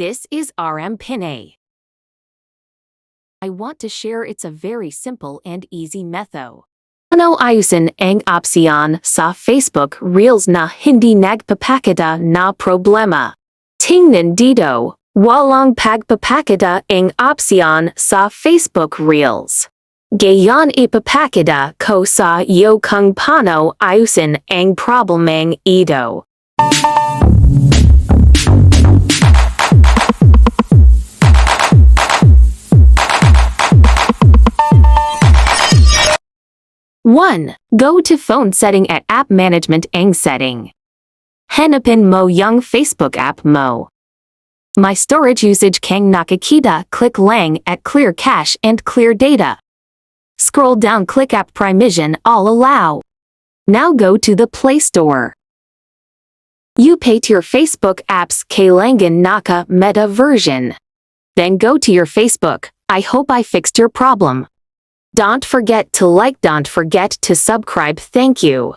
This is RM Pinay. I want to share it's a very simple and easy method. Ano ayusin ang opsyon sa Facebook Reels na hindi nagpapakita na problema. Tingnan dito, walang pagpapakita ang opsyon sa Facebook Reels. Gayon ipapakita ko sa iyo kung paano ayusin ang problemang ito. One, go to phone setting at app management ang setting. Hanapin mo yung Facebook app mo. My storage usage kang nakikita, click lang at clear cache and clear data. Scroll down, click app permission all allow. Now go to the Play Store. You pay to your Facebook apps kailangan naka meta version. Then go to your Facebook. I hope I fixed your problem. Don't forget to like, don't forget to subscribe. Thank you.